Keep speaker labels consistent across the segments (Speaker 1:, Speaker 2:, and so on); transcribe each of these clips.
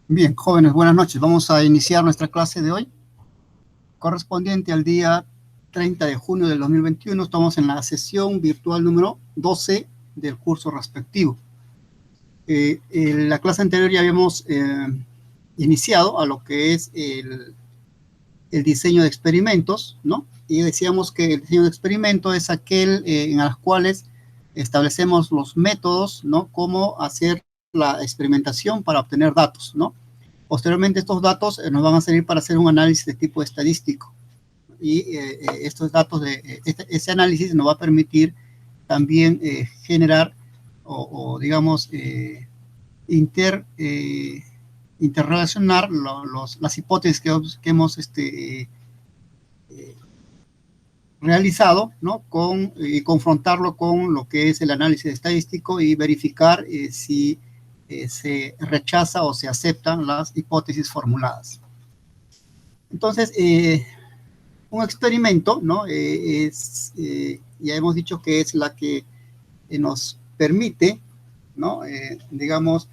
Speaker 1: Bien, jóvenes, buenas noches. Vamos a iniciar nuestra clase de hoy, correspondiente al día 30 de junio del 2021. Estamos en la sesión virtual número 12 del curso respectivo. En la clase anterior ya habíamos iniciado a lo que es el diseño de experimentos, ¿no? Y decíamos que el diseño de experimento es aquel en los cuales establecemos los métodos, ¿no? Cómo hacer la experimentación para obtener datos, ¿no? Posteriormente, estos datos nos van a servir para hacer un análisis de tipo estadístico. Y estos datos, ese análisis nos va a permitir también generar digamos, interrelacionar las hipótesis que hemos realizado, ¿no? Y confrontarlo con lo que es el análisis estadístico y verificar si se rechaza o se aceptan las hipótesis formuladas. Entonces, un experimento, ¿no? Ya hemos dicho que es la que nos permite, ¿no? Digamos,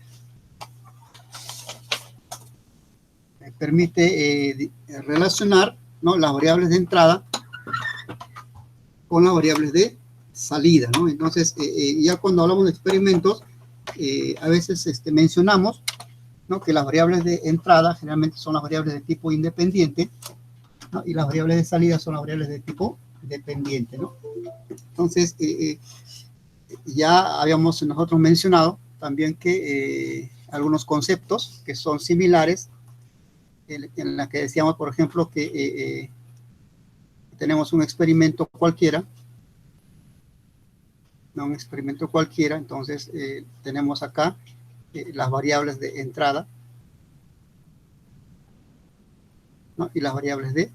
Speaker 1: permite relacionar, ¿no? Las variables de entrada con las variables de salida, ¿no? Entonces, ya cuando hablamos de experimentos, a veces mencionamos, ¿no? Que las variables de entrada generalmente son las variables de tipo independiente, ¿no? Y las variables de salida son las variables de tipo dependiente, ¿no? Entonces, ya habíamos nosotros mencionado también que algunos conceptos que son similares, en la que decíamos, por ejemplo, que tenemos un experimento cualquiera, ¿no? Un experimento cualquiera, entonces tenemos acá las variables de entrada, ¿no? Y las variables de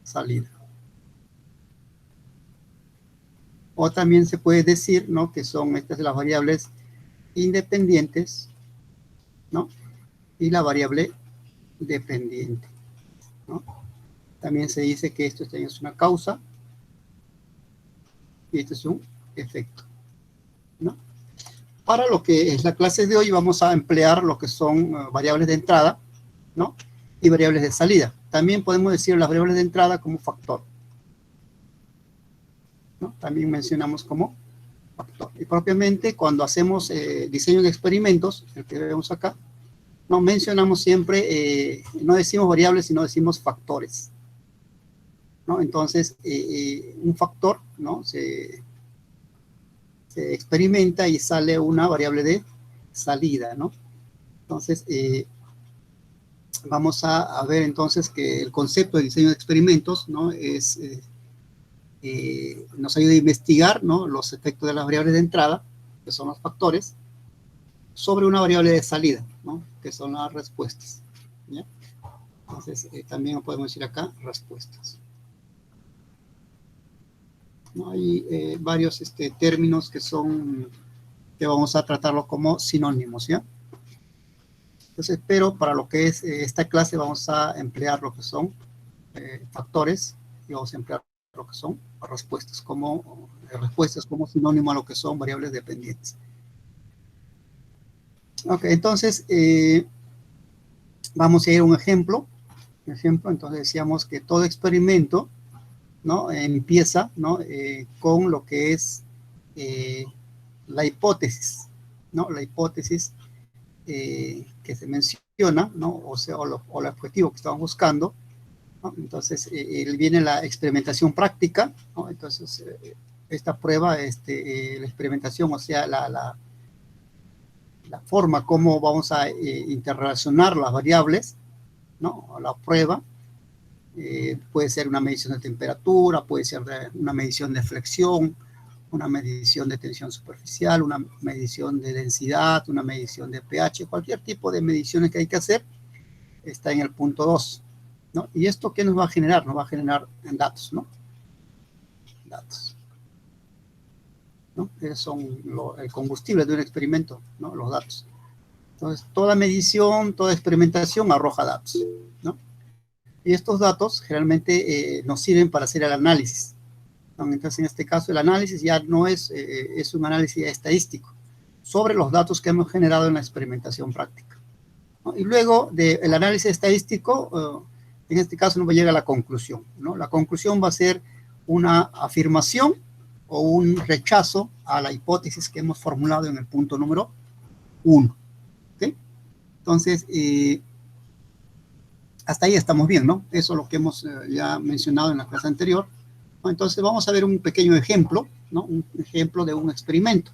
Speaker 1: salida. O también se puede decir, ¿no? Que son estas las variables independientes, ¿no? Y la variable dependiente, ¿no? También se dice que esto es una causa y esto es un efecto, ¿no? Para lo que es la clase de hoy vamos a emplear lo que son variables de entrada, ¿no? Y variables de salida. También podemos decir las variables de entrada como factor, ¿no? También mencionamos como factor. Y propiamente cuando hacemos diseño de experimentos, el que vemos acá, no mencionamos siempre, no decimos variables, sino decimos factores, ¿no? Entonces, un factor, ¿no? Se experimenta y sale una variable de salida, ¿no? Entonces, vamos a ver entonces que el concepto de diseño de experimentos, ¿no? Nos ayuda a investigar, ¿no? Los efectos de las variables de entrada, que son los factores, sobre una variable de salida, ¿no? Que son las respuestas, ¿ya? Entonces, también podemos decir acá respuestas, ¿no? Hay varios términos que vamos a tratarlo como sinónimos, ¿ya? Entonces, pero para lo que es esta clase vamos a emplear lo que son factores y vamos a emplear lo que son respuestas como sinónimo a lo que son variables dependientes. Ok, entonces vamos a ir a un ejemplo. Entonces decíamos que todo experimento, ¿no? Empieza, ¿no? Con lo que es la hipótesis, ¿no? La hipótesis que se menciona, ¿no? O sea, o el objetivo que estamos buscando, ¿no? Entonces, viene la experimentación práctica, ¿no? Entonces, esta prueba, la experimentación, o sea, la forma como vamos a interrelacionar las variables, ¿no? La prueba puede ser una medición de temperatura, puede ser una medición de flexión, una medición de tensión superficial, una medición de densidad, una medición de pH, cualquier tipo de mediciones que hay que hacer está en el punto 2, ¿no? ¿Y esto qué nos va a generar? Nos va a generar datos, ¿no? Datos, ¿no? Esos son el combustible de un experimento, ¿no? Los datos. Entonces, toda medición, toda experimentación arroja datos, ¿no? Y estos datos generalmente nos sirven para hacer el análisis, ¿no? Entonces, en este caso, el análisis ya no es un análisis estadístico sobre los datos que hemos generado en la experimentación práctica, ¿no? Y luego del análisis estadístico, en este caso no va a llegar a la conclusión, ¿no? La conclusión va a ser una afirmación o un rechazo a la hipótesis que hemos formulado en el punto número 1. ¿Okay? Entonces, hasta ahí estamos bien, ¿no? Eso es lo que hemos ya mencionado en la clase anterior. Entonces, vamos a ver un pequeño ejemplo, ¿no? Un ejemplo de un experimento.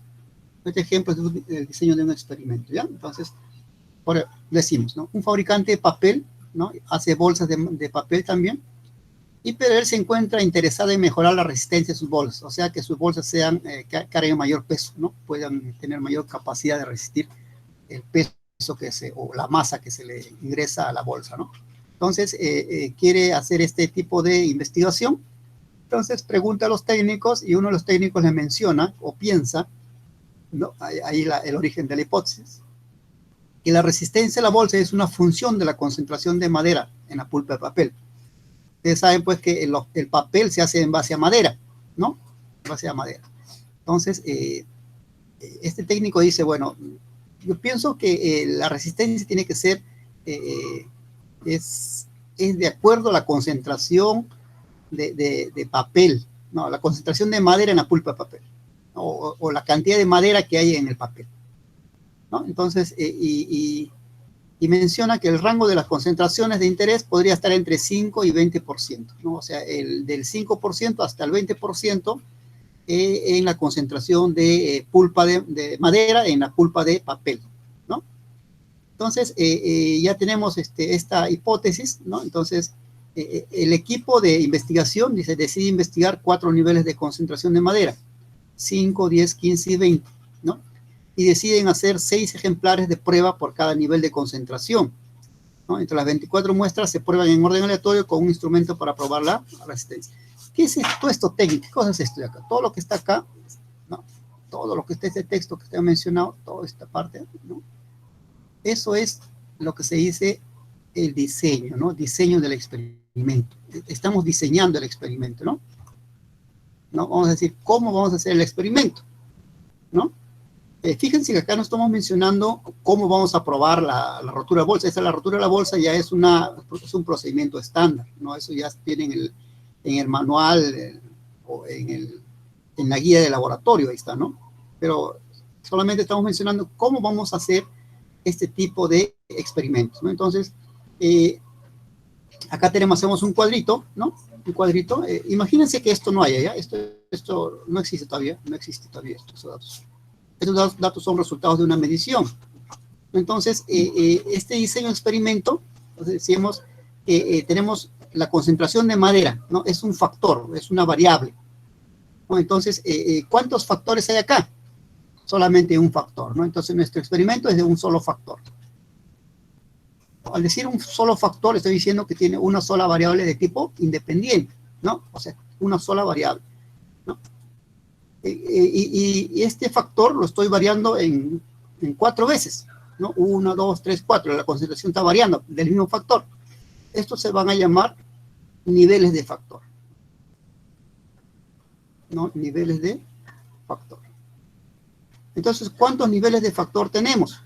Speaker 1: Este ejemplo es el diseño de un experimento, ¿ya? Entonces, decimos, ¿no? Un fabricante de papel, ¿no? Hace bolsas de papel también, pero él se encuentra interesado en mejorar la resistencia de sus bolsas, o sea, que sus bolsas sean, carguen mayor peso, ¿no? Puedan tener mayor capacidad de resistir el peso o la masa que se le ingresa a la bolsa, ¿no? Entonces, quiere hacer este tipo de investigación. Entonces, pregunta a los técnicos y uno de los técnicos le menciona o piensa, ¿no? Ahí el origen de la hipótesis, que la resistencia de la bolsa es una función de la concentración de madera en la pulpa de papel. Ustedes saben, pues, que el papel se hace en base a madera, ¿no? En base a madera. Entonces, este técnico dice, bueno, yo pienso que la resistencia tiene que ser, es de acuerdo a la concentración de papel, ¿no? La concentración de madera en la pulpa de papel, ¿no? O la cantidad de madera que hay en el papel, ¿no? Entonces, y menciona que el rango de las concentraciones de interés podría estar entre 5 y 20%, ¿no? O sea, del 5% hasta el 20% en la concentración de pulpa de madera en la pulpa de papel, ¿no? Entonces, ya tenemos esta hipótesis, ¿no? Entonces, el equipo de investigación decide investigar 4 niveles de concentración de madera, 5, 10, 15 y 20, ¿no? Y deciden hacer 6 ejemplares de prueba por cada nivel de concentración, ¿no? Entre las 24 muestras se prueban en orden aleatorio con un instrumento para probar la resistencia. ¿Qué es esto técnico? ¿Qué cosa es esto de acá? Todo lo que está acá, ¿no? Todo lo que está este texto que está mencionado, toda esta parte, ¿no? Eso es lo que se dice el diseño, ¿no? Diseño del experimento. Estamos diseñando el experimento, ¿no? ¿No? Vamos a decir, ¿cómo vamos a hacer el experimento? ¿No? Fíjense que acá no estamos mencionando cómo vamos a probar la rotura de bolsa. La rotura de la bolsa ya es un procedimiento estándar, ¿no? Eso ya tiene en el manual o en la guía de laboratorio, ahí está, ¿no? Pero solamente estamos mencionando cómo vamos a hacer este tipo de experimentos, ¿no? Entonces, acá hacemos un cuadrito, ¿no? Un cuadrito. Imagínense que esto no haya, ¿ya? Esto no existe todavía, estos datos. Estos datos son resultados de una medición. Entonces, este diseño de experimento, decimos que tenemos la concentración de madera, ¿no? Es un factor, es una variable, ¿no? Entonces, ¿cuántos factores hay acá? Solamente un factor, ¿no? Entonces, nuestro experimento es de un solo factor. Al decir un solo factor, estoy diciendo que tiene una sola variable de tipo independiente, ¿no? O sea, una sola variable, ¿no? Y este factor lo estoy variando en 4 veces, ¿no? 1, 2, 3, 4. La concentración está variando del mismo factor. Estos se van a llamar niveles de factor, ¿no? Niveles de factor. Entonces, ¿cuántos niveles de factor tenemos?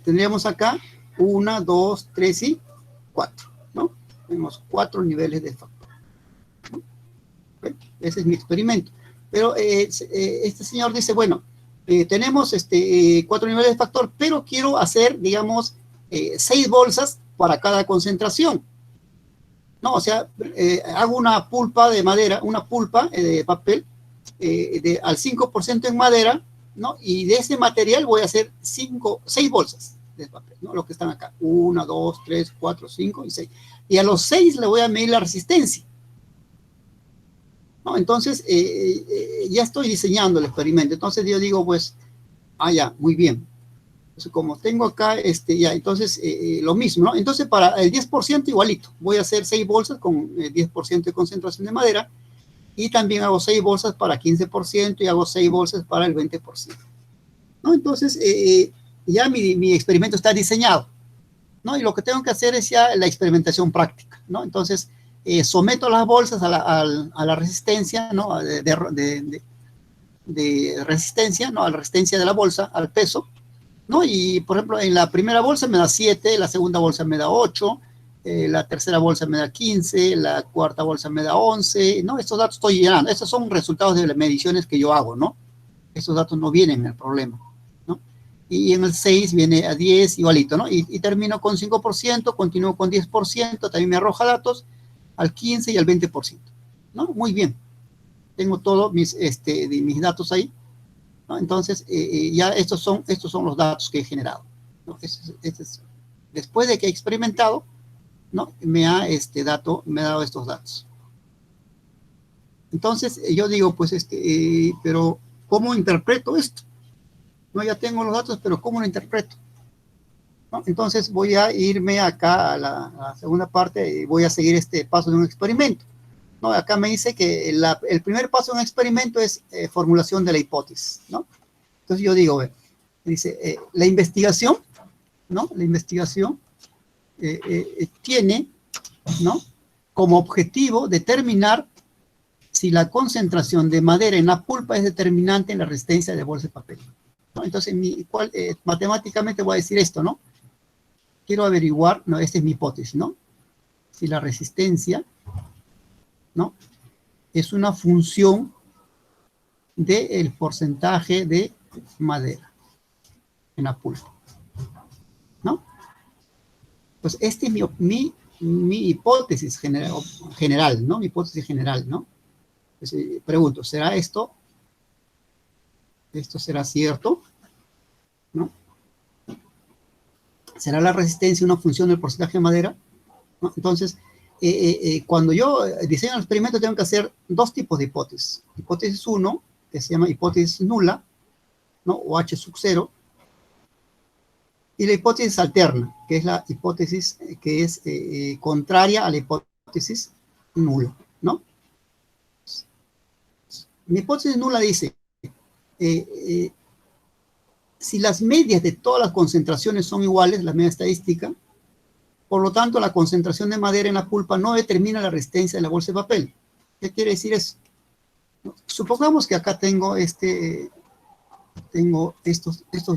Speaker 1: Tendríamos acá 1, 2, 3 y 4, ¿no? Tenemos 4 niveles de factor, ¿no? ¿Okay? Ese es mi experimento. Pero este señor dice, bueno, tenemos 4 niveles de factor, pero quiero hacer, digamos, 6 bolsas para cada concentración, ¿no? O sea, hago una pulpa de madera, una pulpa de papel al 5% en madera, ¿no? Y de ese material voy a hacer 6 bolsas de papel, ¿no? Lo que están acá, 1, 2, 3, 4, 5 y 6. Y a los 6 le voy a medir la resistencia, ¿no? Entonces, ya estoy diseñando el experimento. Entonces yo digo, pues, ya, muy bien. Entonces, como tengo acá, ya, entonces, lo mismo, ¿no? Entonces, para el 10% igualito, voy a hacer 6 bolsas con 10% de concentración de madera, y también hago 6 bolsas para 15% y hago 6 bolsas para el 20%, ¿no? Entonces, ya mi experimento está diseñado, ¿no? Y lo que tengo que hacer es ya la experimentación práctica, ¿no? de resistencia, ¿no? A la resistencia de la bolsa, al peso, ¿no? Y, por ejemplo, en la primera bolsa me da 7, la segunda bolsa me da 8, la tercera bolsa me da 15, la cuarta bolsa me da 11, ¿no? Estos datos estoy llenando. Estos son resultados de las mediciones que yo hago, ¿no? Estos datos no vienen en el problema, ¿no? Y en el 6 viene a 10, igualito, ¿no? Y termino con 5%, continúo con 10%, también me arroja datos al 15 y al 20%, ¿no? Muy bien. Tengo todos mis datos ahí, ¿no? Entonces, ya estos son los datos que he generado, ¿no? Después de que he experimentado, ¿no? Me ha dado estos datos. Entonces, yo digo, pues, pero ¿cómo interpreto esto? No, ya tengo los datos, pero ¿cómo lo interpreto? ¿No? Entonces, voy a irme acá a la segunda parte y voy a seguir este paso de un experimento, ¿no? Acá me dice que el primer paso de un experimento es formulación de la hipótesis, ¿no? Entonces, yo digo, dice, la investigación, ¿no? La investigación tiene, ¿no? Como objetivo determinar si la concentración de madera en la pulpa es determinante en la resistencia de bolsa de papel, ¿no? Entonces, matemáticamente voy a decir esto, ¿no? Quiero averiguar, no, esta es mi hipótesis, ¿no? Si la resistencia, ¿no? Es una función del porcentaje de madera en la pulpa, ¿no? Pues esta es mi hipótesis general, ¿no? Mi hipótesis general, ¿no? Entonces, pregunto, ¿será esto? ¿Esto será cierto? ¿No? ¿Será la resistencia una función del porcentaje de madera? ¿No? Entonces, cuando yo diseño el experimento, tengo que hacer dos tipos de hipótesis. Hipótesis 1, que se llama hipótesis nula, ¿no? O H sub 0. Y la hipótesis alterna, que es la hipótesis que es contraria a la hipótesis nula, ¿no? Mi hipótesis nula dice, si las medias de todas las concentraciones son iguales, la media estadística, por lo tanto, la concentración de madera en la pulpa no determina la resistencia de la bolsa de papel. ¿Qué quiere decir eso? Supongamos que acá tengo estos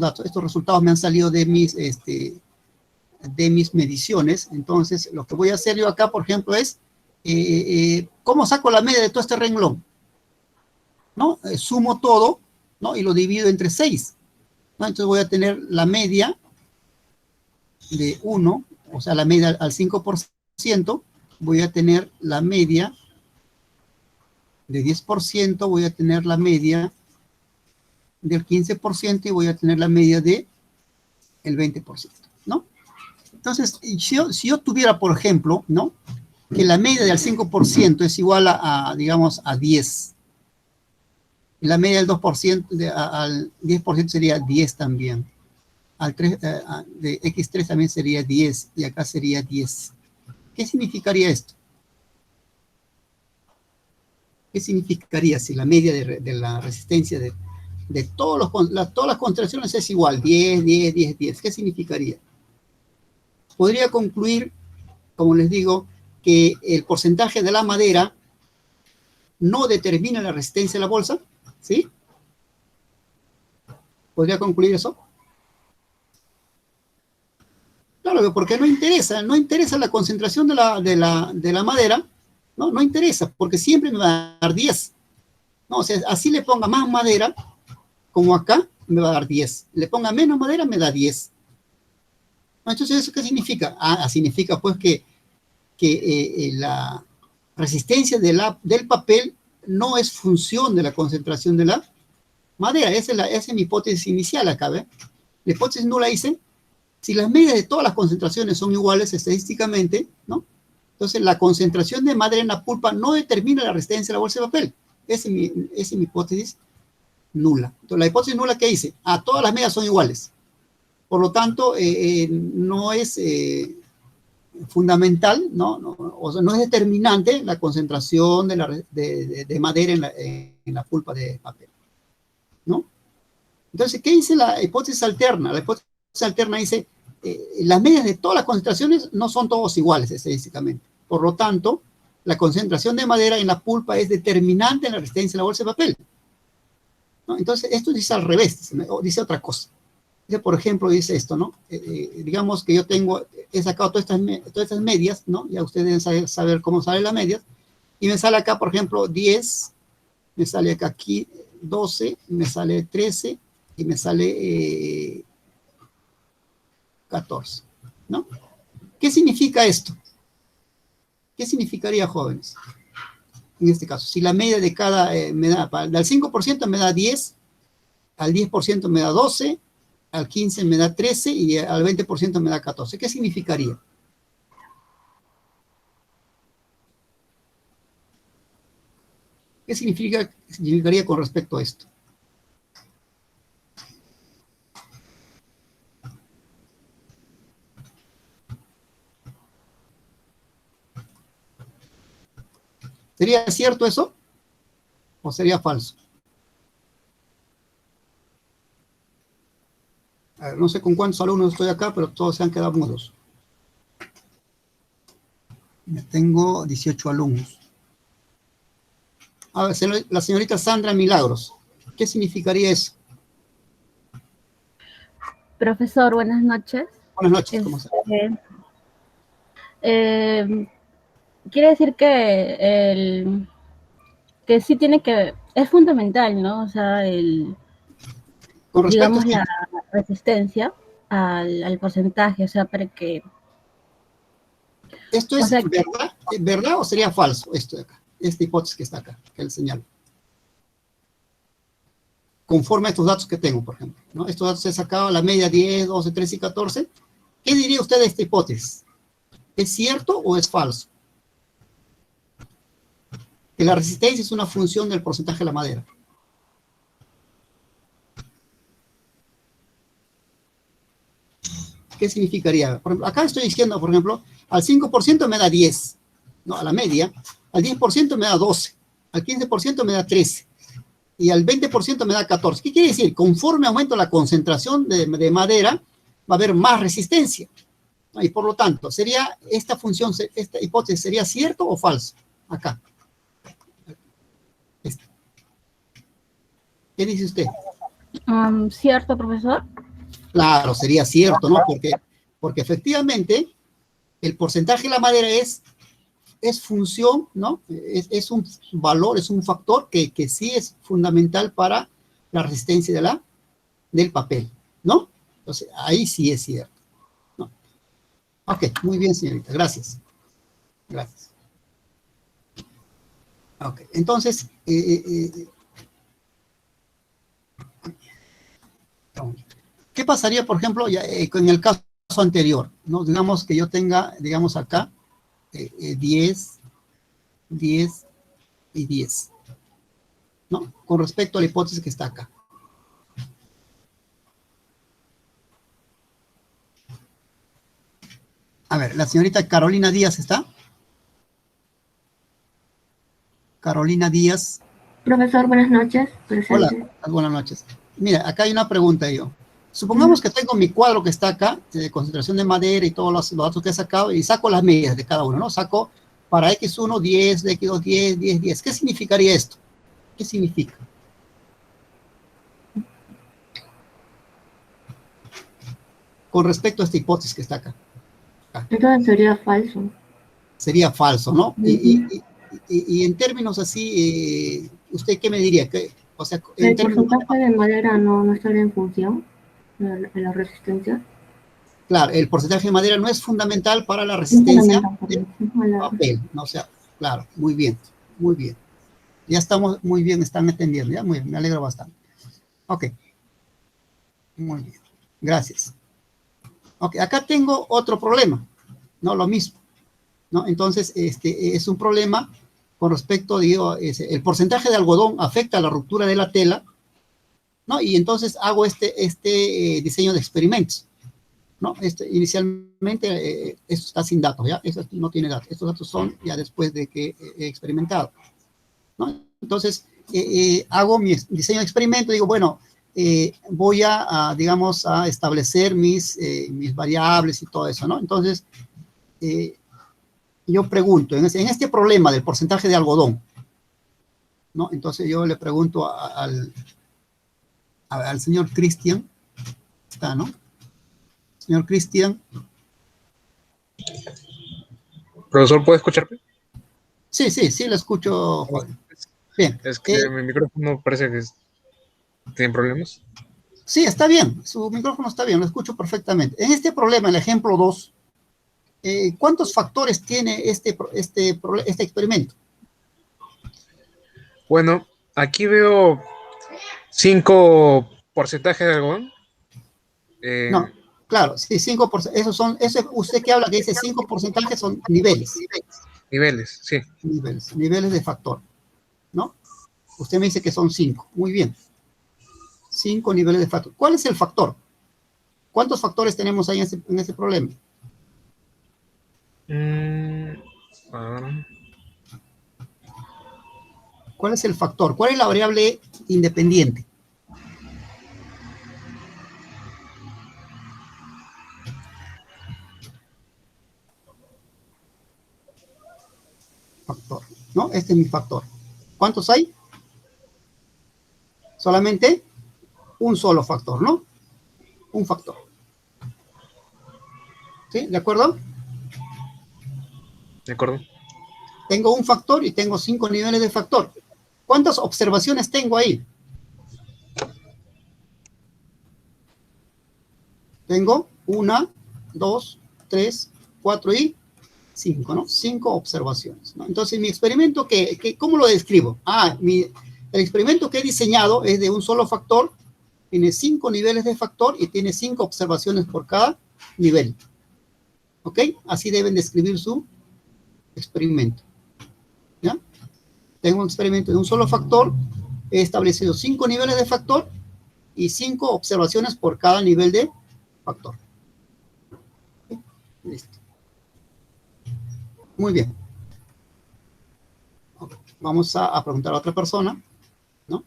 Speaker 1: datos, estos resultados me han salido de mis mediciones. Entonces, lo que voy a hacer yo acá, por ejemplo, es ¿cómo saco la media de todo este renglón? ¿No? Sumo todo, ¿no? Y lo divido entre 6, ¿no? Entonces voy a tener la media de 1, o sea, la media al 5%, voy a tener la media de 10%, voy a tener la media del 15% y voy a tener la media del 20%, ¿no? Entonces, si yo tuviera, por ejemplo, ¿no? Que la media del 5% es igual digamos, a 10. Y la media del 2% al 10% sería 10 también. Al 3, de X3 también sería 10 y acá sería 10. ¿Qué significaría esto? ¿Qué significaría si la media de la resistencia de todas las concentraciones es igual? 10, 10, 10, 10. ¿Qué significaría? Podría concluir, como les digo, que el porcentaje de la madera no determina la resistencia de la bolsa, ¿sí? ¿Podría concluir eso? Claro, porque no interesa la concentración de la madera, ¿no? No interesa, porque siempre me va a dar 10. No, o sea, así le ponga más madera, como acá, me va a dar 10. Le ponga menos madera, me da 10. Entonces, ¿eso qué significa? Significa pues que la resistencia del papel no es función de la concentración de la madera. Esa es mi hipótesis inicial acá, ¿ve? La hipótesis nula dice, si las medias de todas las concentraciones son iguales estadísticamente, ¿no? Entonces, la concentración de madera en la pulpa no determina la resistencia de la bolsa de papel. Esa es mi hipótesis nula. Entonces, la hipótesis nula, ¿qué dice? Todas las medias son iguales. Por lo tanto, no es fundamental, ¿no? O sea, no es determinante la concentración de madera en la pulpa de papel, ¿no? Entonces, ¿qué dice la hipótesis alterna? La hipótesis alterna dice, las medias de todas las concentraciones no son todos iguales estadísticamente. Por lo tanto, la concentración de madera en la pulpa es determinante en la resistencia de la bolsa de papel. ¿no? Entonces, esto dice al revés, o dice otra cosa. Dice, por ejemplo, dice esto, ¿no? Digamos que yo he sacado todas estas medias, ¿no? Ya ustedes deben saber cómo salen las medias, y me sale acá, por ejemplo, 10, me sale acá aquí 12, me sale 13, y me sale 14, ¿no? ¿Qué significa esto? ¿Qué significaría, jóvenes? En este caso, si la media de cada, me da, al 5% me da 10, al 10% me da 12, al 15 me da 13 y al 20% me da 14. ¿Qué significaría? ¿Qué significaría con respecto a esto? ¿Sería cierto eso o sería falso? A ver, no sé con cuántos alumnos estoy acá, pero todos se han quedado mudos. Tengo 18 alumnos. A ver, la señorita Sandra Milagros. ¿Qué significaría eso?
Speaker 2: Profesor, buenas noches.
Speaker 1: Buenas noches, ¿cómo estás?
Speaker 2: Quiere decir que sí tiene que, es fundamental, ¿no? O sea,
Speaker 1: Con respecto
Speaker 2: digamos,
Speaker 1: a
Speaker 2: la resistencia al porcentaje, o sea, para que...
Speaker 1: ¿esto
Speaker 2: O
Speaker 1: es
Speaker 2: sea,
Speaker 1: verdad o sería falso esto de acá? Esta hipótesis que está acá, que le señalo. Conforme a estos datos que tengo, por ejemplo, ¿no? Estos datos he sacado la media 10, 12, 13 y 14. ¿Qué diría usted de esta hipótesis? ¿Es cierto o es falso? Que la resistencia es una función del porcentaje de la madera. ¿Qué significaría? Por ejemplo, acá estoy diciendo, por ejemplo, al 5% me da 10, ¿no? A la media, al 10% me da 12, al 15% me da 13 y al 20% me da 14. ¿Qué quiere decir? Conforme aumento la concentración de madera, va a haber más resistencia, ¿no? Y por lo tanto, ¿sería esta función, esta hipótesis, sería cierto o falso? Acá. ¿Qué dice usted?
Speaker 2: ¿cierto, profesor?
Speaker 1: Claro, sería cierto, ¿no? Porque efectivamente el porcentaje de la madera es función, ¿no? Es un valor, es un factor que sí es fundamental para la resistencia del papel, ¿no? Entonces, ahí sí es cierto, ¿no? Ok, muy bien, señorita, gracias. Gracias. Ok, entonces, ¿qué pasaría, por ejemplo, ya, con el caso anterior, ¿no? Digamos que yo tenga, digamos acá, 10, 10 y 10, ¿no? Con respecto a la hipótesis que está acá. A ver, la señorita Carolina Díaz está. Carolina Díaz.
Speaker 3: Profesor, buenas noches.
Speaker 1: Hola,
Speaker 3: Presente.
Speaker 1: buenas noches. Mira, acá hay una pregunta yo. Supongamos que tengo mi cuadro que está acá, de concentración de madera y todos los datos que he sacado, y saco las medidas de cada uno, ¿no? Saco para X1, 10, de X2, 10, 10, 10. ¿Qué significaría esto? ¿Qué significa? Con respecto a esta hipótesis que está acá.
Speaker 3: Entonces sería falso.
Speaker 1: Sería falso, ¿no? Y en términos así, ¿usted qué me diría? O sea, en
Speaker 3: El
Speaker 1: términos
Speaker 3: porcentaje de madera no estaría en función de la resistencia.
Speaker 1: claro, el porcentaje de madera no es fundamental para la
Speaker 3: Es
Speaker 1: resistencia
Speaker 3: fundamental,
Speaker 1: del
Speaker 3: perdón.
Speaker 1: papel, ¿no? O sea, claro, muy bien, muy bien. Ya estamos muy bien, están entendiendo, ya muy bien, me alegro bastante. Ok, muy bien, gracias. Ok, acá tengo otro problema, ¿no? Lo mismo, ¿no? Entonces, es un problema con respecto, digo, el porcentaje de algodón afecta a la ruptura de la tela, ¿no? Y entonces hago este diseño de experimentos, ¿no? Inicialmente, esto está sin datos, ¿ya? Eso no tiene datos. Estos datos son ya después de que he experimentado, ¿no? Entonces, hago mi diseño de experimento, digo, bueno, voy digamos, a establecer mis variables y todo eso, ¿no? Entonces, yo pregunto, en este problema del porcentaje de algodón, ¿no? Entonces yo le pregunto A ver, al señor Cristian. Está, ¿no? Señor Cristian.
Speaker 4: Profesor, ¿puede escucharme?
Speaker 1: Sí, sí, sí, lo escucho, Juan. Bien.
Speaker 4: Es que mi micrófono parece que tiene problemas.
Speaker 1: Sí, está bien. Su micrófono está bien, lo escucho perfectamente. En este problema, el ejemplo 2, ¿cuántos factores tiene este experimento?
Speaker 4: Bueno, aquí veo 5 porcentajes de algodón.
Speaker 1: No, claro, sí, 5%. Usted que habla que dice 5% son niveles.
Speaker 4: Niveles, sí.
Speaker 1: Niveles de factor, ¿no? Usted me dice que son 5. Muy bien. 5 niveles de factor. ¿Cuál es el factor? ¿Cuántos factores tenemos ahí en ese problema? ¿Cuál es el factor? ¿Cuál es la variable independiente? Factor, ¿no? Este es mi factor. ¿Cuántos hay? Solamente un solo factor, ¿no? Un factor. ¿Sí? ¿De acuerdo?
Speaker 4: De acuerdo.
Speaker 1: Tengo un factor y tengo 5 niveles de factor. ¿Cuántas observaciones tengo ahí? Tengo 1, 2, 3, 4 y 5, ¿no? 5 observaciones, ¿no? Entonces, mi experimento, ¿cómo lo describo? El experimento que he diseñado es de un solo factor, tiene 5 niveles de factor y tiene 5 observaciones por cada nivel. ¿Ok? Así deben describir su experimento. ¿Ya? Tengo un experimento de un solo factor, he establecido 5 niveles de factor y 5 observaciones por cada nivel de factor. ¿Ok? Listo. Muy bien. Okay. Vamos a preguntar a otra persona, ¿no?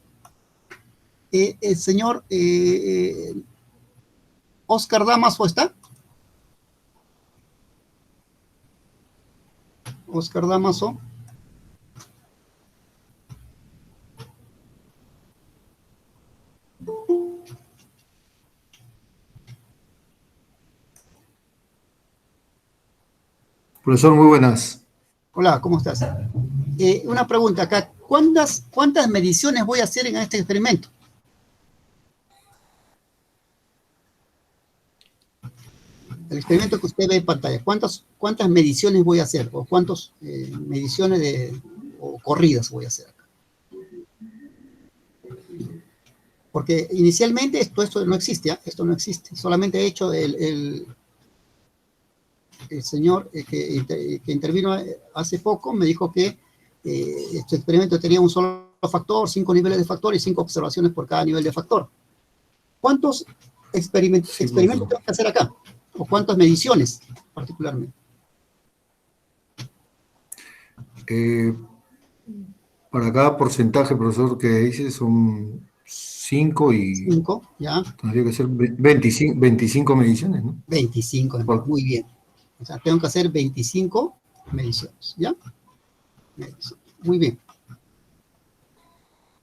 Speaker 1: El señor Oscar Damaso, ¿está? Oscar Damaso.
Speaker 5: Profesor, muy buenas.
Speaker 1: Hola, ¿cómo estás? Una pregunta acá. ¿Cuántas mediciones voy a hacer en este experimento? El experimento que usted ve en pantalla, ¿cuántas mediciones voy a hacer? ¿O cuántas mediciones o corridas voy a hacer acá? Porque inicialmente esto no existe, ¿eh? Esto no existe. Solamente he hecho el señor que intervino hace poco, me dijo que este experimento tenía un solo factor, 5 niveles de factor y 5 observaciones por cada nivel de factor. ¿Cuántos experimentos tengo que hacer acá? ¿O cuántas mediciones particularmente?
Speaker 5: Para cada porcentaje, profesor, que dice son 5 y
Speaker 1: 5, ya.
Speaker 5: tendría que ser 25 mediciones, ¿no?
Speaker 1: 25, muy bien. O sea, tengo que hacer 25 mediciones, ¿ya? Muy bien.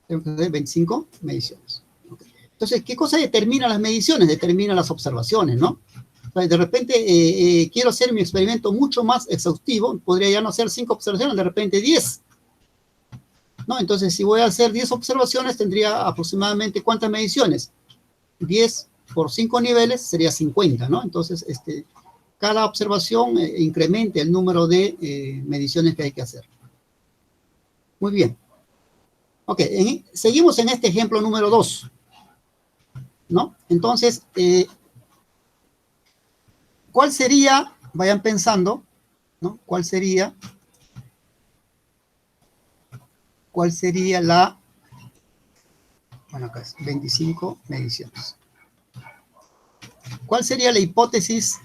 Speaker 1: Tengo que hacer 25 mediciones. Okay. Entonces, ¿qué cosa determina las mediciones? Determina las observaciones, ¿no? O sea, de repente quiero hacer mi experimento mucho más exhaustivo, podría ya no hacer 5 observaciones, de repente 10. ¿No? Entonces, si voy a hacer 10 observaciones, tendría aproximadamente ¿cuántas mediciones? 10 por 5 niveles sería 50, ¿no? Entonces, cada observación incrementa el número de mediciones que hay que hacer. Muy bien. Ok, seguimos en este ejemplo número 2, ¿no? Entonces, ¿cuál sería, vayan pensando, ¿no? ¿Cuál sería la, bueno, acá es 25 mediciones. ¿Cuál sería la hipótesis,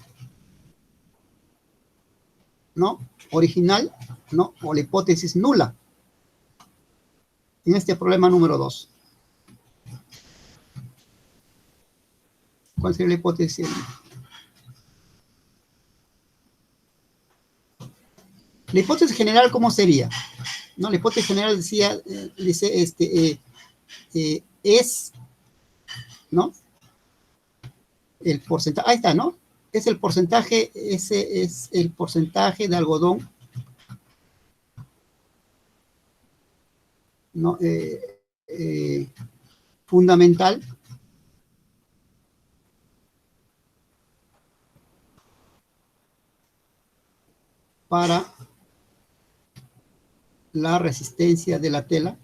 Speaker 1: ¿no? Original, ¿no? O la hipótesis nula en este problema número 2? ¿Cuál sería la hipótesis? La hipótesis general, ¿cómo sería? ¿No? La hipótesis general dice, es ¿no? El porcentaje, ahí está, ¿no? Es el porcentaje, ese es el porcentaje de algodón, ¿no? Fundamental para la resistencia de la tela,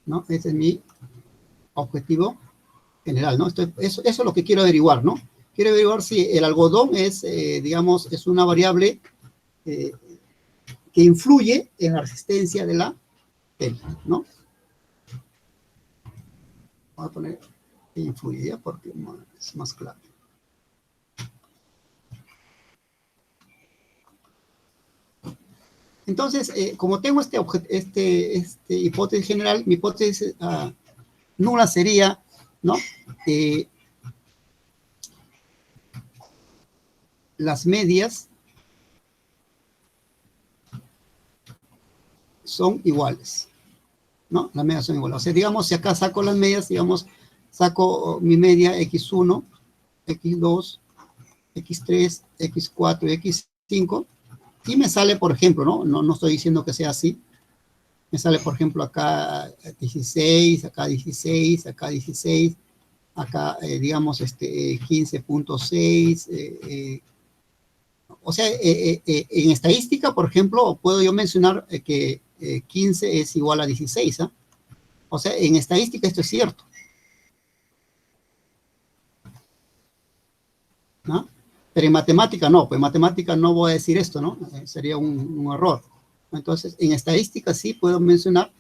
Speaker 1: ¿no? Ese es mi objetivo general, ¿no? Eso es lo que quiero averiguar, ¿no? Quiero averiguar si el algodón es, digamos, es una variable que influye en la resistencia de la tela, ¿no? Voy a poner que influye, ¿ya? Porque es más claro. Entonces, como tengo esta hipótesis general, mi hipótesis nula sería, ¿no? Las medias son iguales, ¿no? Las medias son iguales. O sea, digamos, si acá saco las medias, digamos, saco mi media x1, x2, x3, x4 y x5, y me sale, por ejemplo, no estoy diciendo que sea así, me sale, por ejemplo, acá 16, acá 16, acá 16, acá, digamos, 15.6, o sea, en estadística, por ejemplo, puedo yo mencionar que 15 es igual a 16, ¿eh? O sea, en estadística esto es cierto, ¿no? Pero en matemática no, pues en matemática no voy a decir esto, ¿no? Sería un error. Entonces, en estadística sí puedo mencionar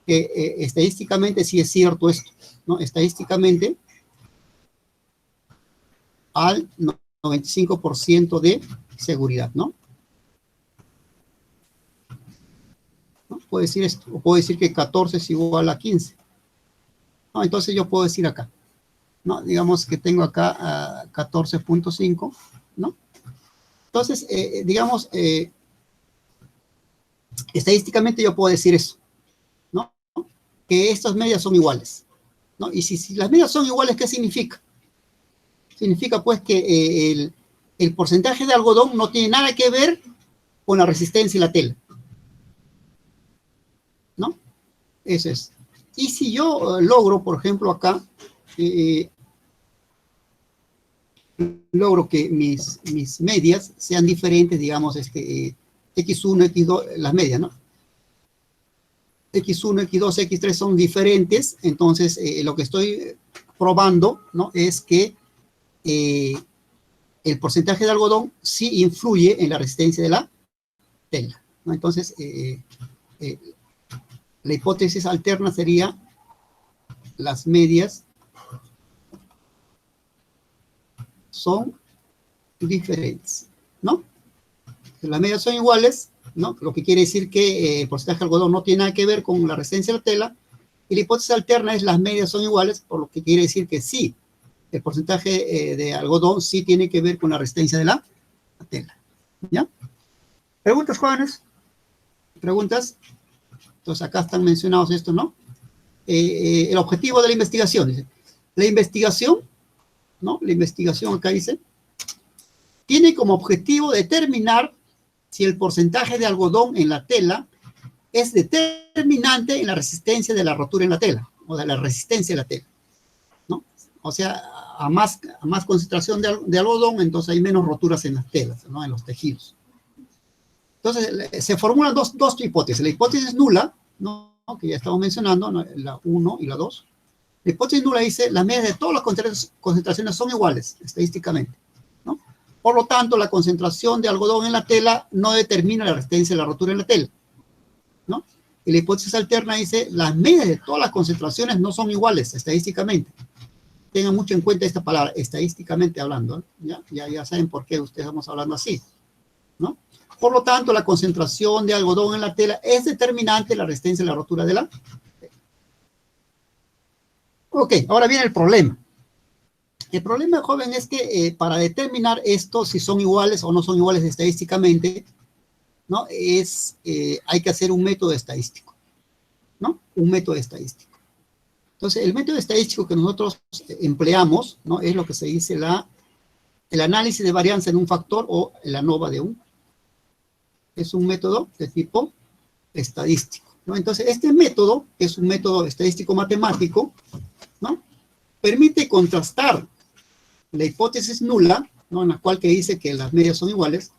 Speaker 1: que estadísticamente sí es cierto esto, ¿no? Estadísticamente, al 95% de seguridad, ¿no? ¿No? Puedo decir esto, o puedo decir que 14 es igual a 15. ¿No? Entonces yo puedo decir acá, ¿no? Digamos que tengo acá 14.5, ¿no? Entonces, digamos, estadísticamente yo puedo decir eso, ¿no? Que estas medias son iguales, ¿no? Y si las medias son iguales, ¿qué significa? Significa pues que el porcentaje de algodón no tiene nada que ver con la resistencia y la tela, ¿no? Eso es. Y si yo logro, por ejemplo, acá, logro que mis medias sean diferentes, digamos, x1, x2, las medias, ¿no? x1, x2, x3 son diferentes, entonces lo que estoy probando, ¿no? Es que el porcentaje de algodón sí influye en la resistencia de la tela, ¿no? Entonces, la hipótesis alterna sería las medias son diferentes, ¿no? Las medias son iguales, ¿no? Lo que quiere decir que el porcentaje de algodón no tiene nada que ver con la resistencia de la tela, y la hipótesis alterna es las medias son iguales, por lo que quiere decir que sí, el porcentaje de algodón sí tiene que ver con la resistencia de la tela, ¿ya? ¿Preguntas, jóvenes? ¿Preguntas? Entonces acá están mencionados esto, ¿no? El objetivo de la investigación, dice. La investigación, ¿no? La investigación acá dice, tiene como objetivo determinar si el porcentaje de algodón en la tela es determinante en la resistencia de la rotura en la tela, o de la resistencia de la tela, ¿no? O sea, a más concentración de algodón, entonces hay menos roturas en las telas, ¿no? En los tejidos. Entonces, se formulan dos hipótesis. La hipótesis nula, ¿no? Que ya estamos mencionando, ¿no? La 1 y la 2. La hipótesis nula dice, las medias de todas las concentraciones son iguales, estadísticamente, ¿no? Por lo tanto, la concentración de algodón en la tela no determina la resistencia de la rotura en la tela, ¿no? Y la hipótesis alterna dice, las medias de todas las concentraciones no son iguales, estadísticamente. Tengan mucho en cuenta esta palabra, estadísticamente hablando, ¿ya? Ya saben por qué ustedes estamos hablando así, ¿no? Por lo tanto, la concentración de algodón en la tela es determinante en la resistencia de la rotura de la tela. Ok, ahora viene el problema. El problema, joven, es que para determinar esto, si son iguales o no son iguales estadísticamente, ¿no? Hay que hacer un método estadístico, ¿no? Un método estadístico. Entonces, el método estadístico que nosotros empleamos, ¿no? Es lo que se dice el análisis de varianza en un factor o el ANOVA de un. Es un método de tipo estadístico, ¿no? Entonces, este método es un método estadístico matemático, ¿no? Permite contrastar la hipótesis nula, ¿no? En la cual que dice que las medias son iguales,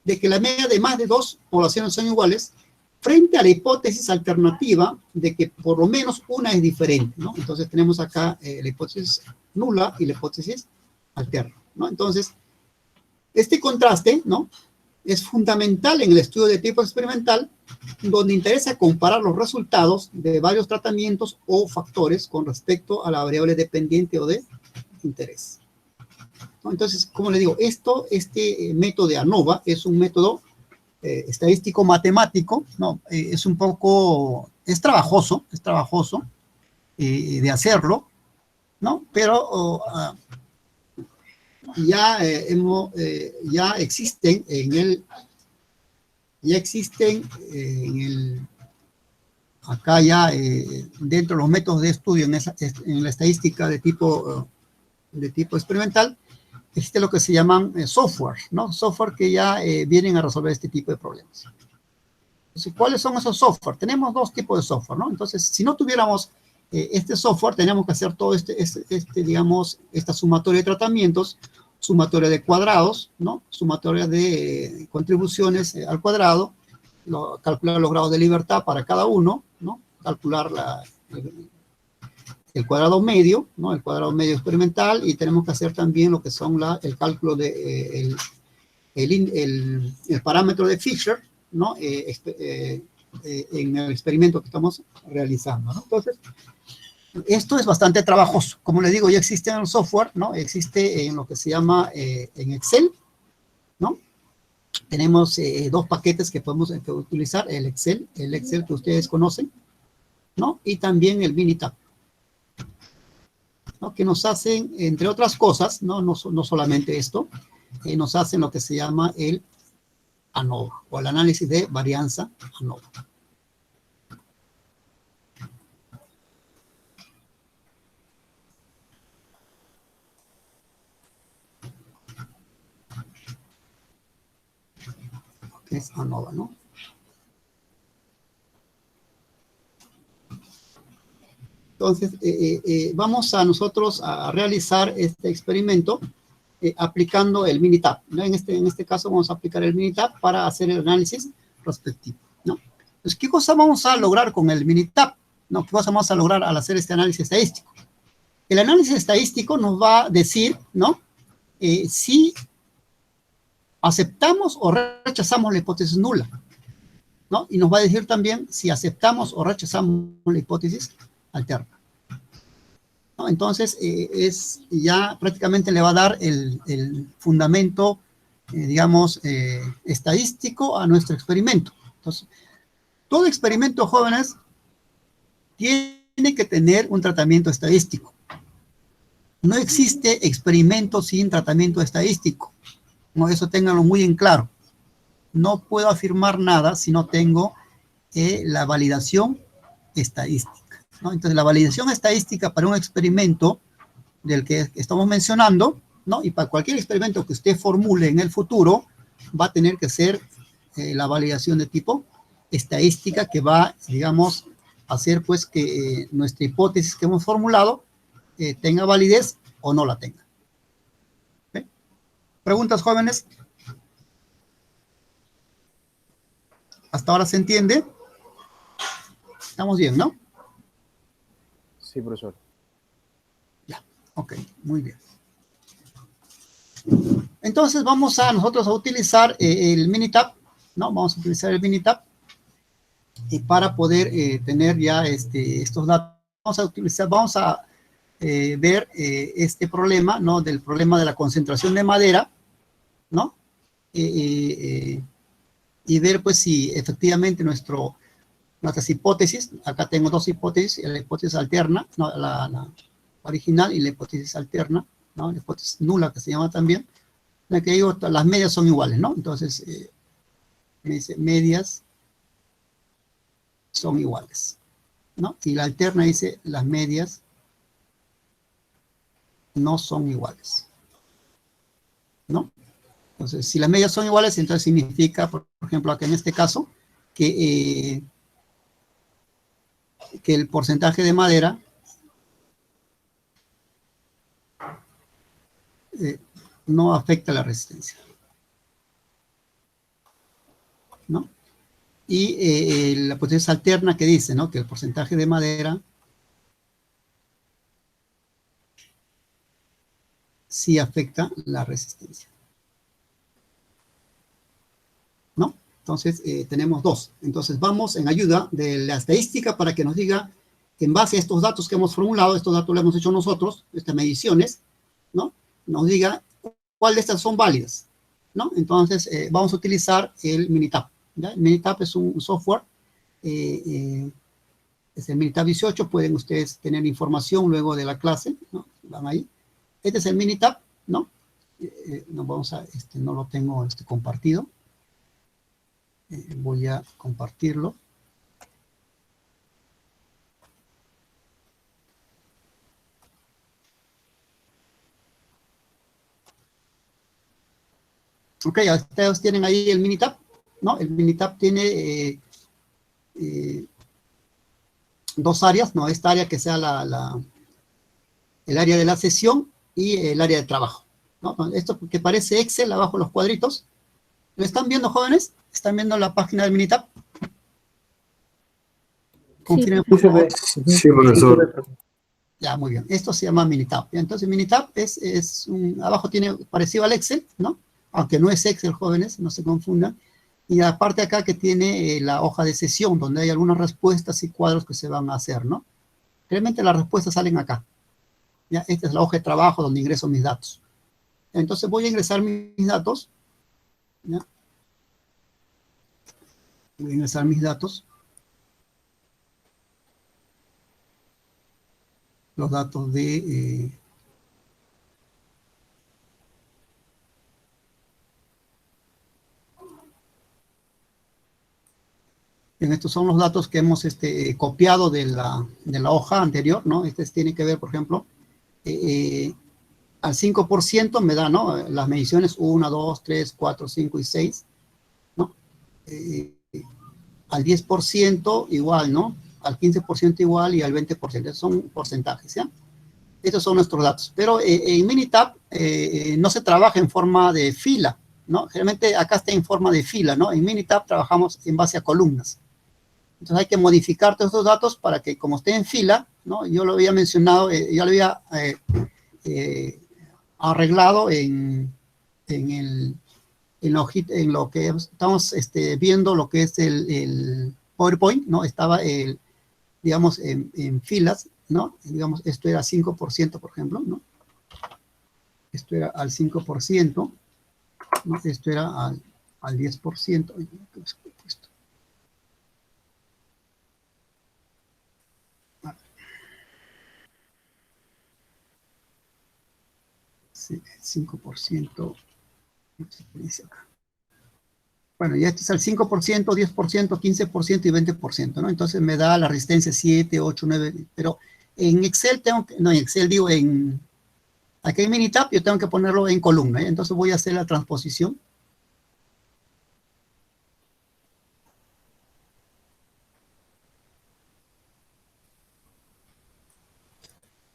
Speaker 1: de que la media de más de dos poblaciones son iguales, frente a la hipótesis alternativa de que por lo menos una es diferente, ¿no? Entonces tenemos acá la hipótesis nula y la hipótesis alterna, ¿no? Entonces, este contraste, ¿no? Es fundamental en el estudio de tipo experimental, donde interesa comparar los resultados de varios tratamientos o factores con respecto a la variable dependiente o de interés, ¿no? Entonces, como le digo, este método de ANOVA es un método estadístico matemático, ¿no? Es trabajoso de hacerlo, ¿no? Pero ya existen acá ya dentro de los métodos de estudio en la estadística de tipo experimental, existe lo que se llaman software, ¿no? Software que ya vienen a resolver este tipo de problemas. Entonces, ¿cuáles son esos software? Tenemos dos tipos de software, ¿no? Entonces, si no tuviéramos este software, tenemos que hacer todo digamos, esta sumatoria de tratamientos, sumatoria de cuadrados, ¿no? Sumatoria de contribuciones al cuadrado, calcular los grados de libertad para cada uno, ¿no? Calcular el cuadrado medio, ¿no? El cuadrado medio experimental, y tenemos que hacer también lo que son el cálculo de el parámetro de Fisher, ¿no? En el experimento que estamos realizando, ¿no? Entonces, esto es bastante trabajoso. Como les digo, ya existe en el software, ¿no? Existe en lo que se llama en Excel, ¿no? Tenemos dos paquetes que podemos utilizar, el Excel que ustedes conocen, ¿no? Y también el Minitab, ¿no? Que nos hacen, entre otras cosas, no solamente esto, nos hacen lo que se llama el ANOVA, o el análisis de varianza ANOVA. Es ANOVA, ¿no? Entonces, vamos a nosotros a realizar este experimento aplicando el Minitab, ¿no? En este caso vamos a aplicar el Minitab para hacer el análisis respectivo, ¿no? Entonces, ¿qué cosa vamos a lograr con el Minitab? ¿No? ¿Qué cosa vamos a lograr al hacer este análisis estadístico? El análisis estadístico nos va a decir, ¿no? Si aceptamos o rechazamos la hipótesis nula, ¿no? Y nos va a decir también si aceptamos o rechazamos la hipótesis alterna, ¿no? Entonces, ya prácticamente le va a dar el fundamento, digamos, estadístico a nuestro experimento. Entonces, todo experimento, jóvenes, tiene que tener un tratamiento estadístico. No existe experimento sin tratamiento estadístico. No, eso ténganlo muy en claro. No puedo afirmar nada si no tengo la validación estadística, ¿no? Entonces, la validación estadística para un experimento del que estamos mencionando, ¿no? Y para cualquier experimento que usted formule en el futuro, va a tener que ser la validación de tipo estadística, que va, digamos, a hacer pues que nuestra hipótesis que hemos formulado tenga validez o no la tenga. ¿Okay? ¿Preguntas, jóvenes? ¿Hasta ahora se entiende? Estamos bien, ¿no?
Speaker 6: Sí, profesor.
Speaker 1: Ya, ok, muy bien. Entonces vamos nosotros a utilizar el Minitab, ¿no? Vamos a utilizar el Minitab para poder tener ya estos datos. Vamos a ver este problema, ¿no? Del problema de la concentración de madera, ¿no? Y ver pues si efectivamente nuestras hipótesis, acá tengo dos hipótesis, la hipótesis alterna, no, la original, y la hipótesis alterna, ¿no? La hipótesis nula, que se llama también, la que digo, las medias son iguales, ¿no? Entonces, me dice, medias son iguales, ¿no? Y la alterna dice, las medias no son iguales, ¿no? Entonces, si las medias son iguales, entonces significa, por ejemplo, aquí en este caso, que el porcentaje de madera no afecta la resistencia, ¿no? Y la hipótesis alterna que dice, ¿no? Que el porcentaje de madera sí afecta la resistencia, ¿no? Entonces, tenemos dos. Entonces, vamos en ayuda de la estadística para que nos diga, en base a estos datos que hemos formulado, estos datos los hemos hecho nosotros, estas mediciones, ¿no? Nos diga cuál de estas son válidas, ¿no? Entonces, vamos a utilizar el Minitab, ¿ya? El Minitab es un software, es el Minitab 18, pueden ustedes tener información luego de la clase, ¿no? Van ahí. Este es el Minitab, ¿no? No vamos a, no lo tengo compartido. Voy a compartirlo. Ok, ustedes tienen ahí el Minitab, ¿no? El Minitab tiene dos áreas, ¿no? Esta área que sea el área de la sesión y el área de trabajo, ¿no? Esto que parece Excel, abajo los cuadritos. ¿Lo están viendo, jóvenes? ¿Están viendo la página del Minitab? Confirmen, por favor.
Speaker 5: Sí, profesor.
Speaker 1: Ya, muy bien. Esto se llama Minitab. Entonces, Minitab abajo tiene parecido al Excel, ¿no? Aunque no es Excel, jóvenes, no se confundan. Y aparte acá que tiene la hoja de sesión, donde hay algunas respuestas y cuadros que se van a hacer, ¿no? Realmente las respuestas salen acá. ¿Ya? Esta es la hoja de trabajo donde ingreso mis datos. Entonces voy a ingresar mis datos. ¿Ya? Voy a ingresar mis datos. Los datos de... estos son los datos que hemos copiado de la hoja anterior, ¿no? Tiene que ver, por ejemplo, al 5% me da, ¿no? Las mediciones 1, 2, 3, 4, 5 y 6, ¿no? Al 10% igual, ¿no? Al 15% igual y al 20%. Esos son porcentajes, ¿ya? Estos son nuestros datos. Pero en Minitab no se trabaja en forma de fila, ¿no? Generalmente acá está en forma de fila, ¿no? En Minitab trabajamos en base a columnas. Entonces hay que modificar todos estos datos para que como esté en fila, ¿no? Yo lo había mencionado, yo lo había arreglado en lo que estamos viendo, lo que es el PowerPoint, ¿no? Estaba, digamos, en filas, ¿no? Digamos, esto era 5%, por ejemplo, ¿no? Esto era al 5%, ¿no? Esto era al 10%. Sí, 5%. Bueno, ya este es al 5%, 10%, 15% y 20%, ¿no? Entonces me da la resistencia 7, 8, 9, pero en Excel no, en Excel digo aquí en Minitab yo tengo que ponerlo en columna, ¿eh? Entonces voy a hacer la transposición.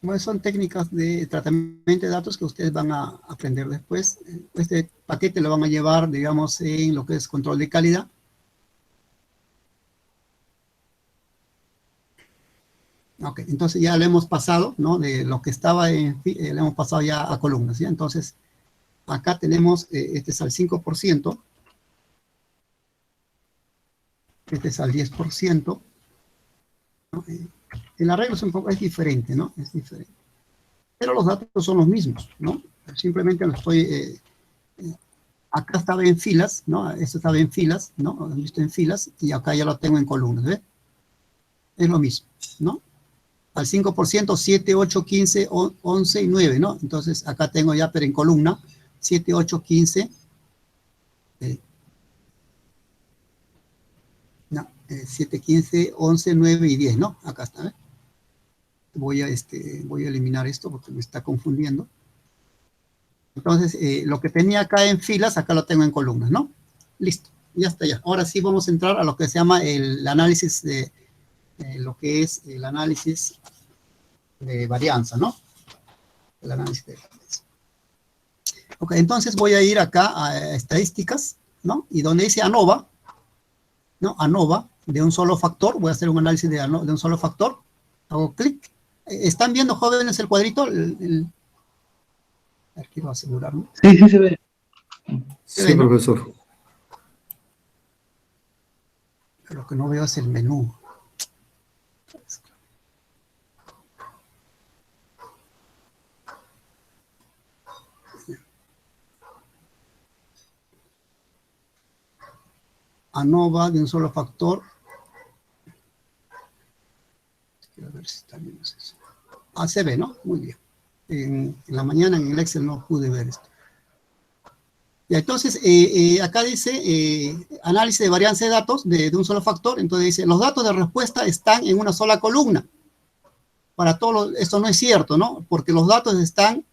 Speaker 1: Bueno, son técnicas de tratamiento de datos que ustedes van a aprender después. Este paquete lo van a llevar, digamos, en lo que es control de calidad. Ok, entonces ya lo hemos pasado, ¿no? De lo que estaba lo hemos pasado ya a columnas, ¿ya? Entonces, acá tenemos, este es al 5%, este es al 10%, ¿no? El arreglo es diferente, ¿no? Es diferente. Pero los datos son los mismos, ¿no? Simplemente lo estoy... acá estaba en filas, ¿no? Esto estaba en filas, ¿no? Visto en filas, y acá ya lo tengo en columnas, ¿ves? Es lo mismo, ¿no? Al 5%, 7, 8, 15, 11 y 9, ¿no? Entonces, acá tengo ya, pero en columna, 7, 8, 15, no, 7, 15, 11, 9 y 10, ¿no? Acá está, ¿ves? voy a eliminar esto porque me está confundiendo. Entonces, lo que tenía acá en filas, acá lo tengo en columnas, ¿no? Listo, ya está ya. Ahora sí vamos a entrar a lo que se llama el análisis de, lo que es el análisis de varianza, ¿no? El análisis de varianza. Ok, entonces voy a ir acá a estadísticas, ¿no? Y donde dice ANOVA, ¿no? ANOVA, de un solo factor, voy a hacer un análisis de un solo factor, hago clic. ¿Están viendo, jóvenes, el cuadrito? A ver, quiero asegurarme.
Speaker 7: Sí, sí se ve.
Speaker 5: Sí,
Speaker 1: ¿no?
Speaker 5: profesor.
Speaker 1: Lo que no veo es el menú. ANOVA de un solo factor. Quiero ver si está bien eso. Ah, se ve, ¿no? Muy bien. En la mañana en el Excel no pude ver esto. Y entonces, acá dice análisis de varianza de datos de un solo factor. Entonces dice, los datos de respuesta están en una sola columna. Para todos, esto no es cierto, ¿no? Porque los datos están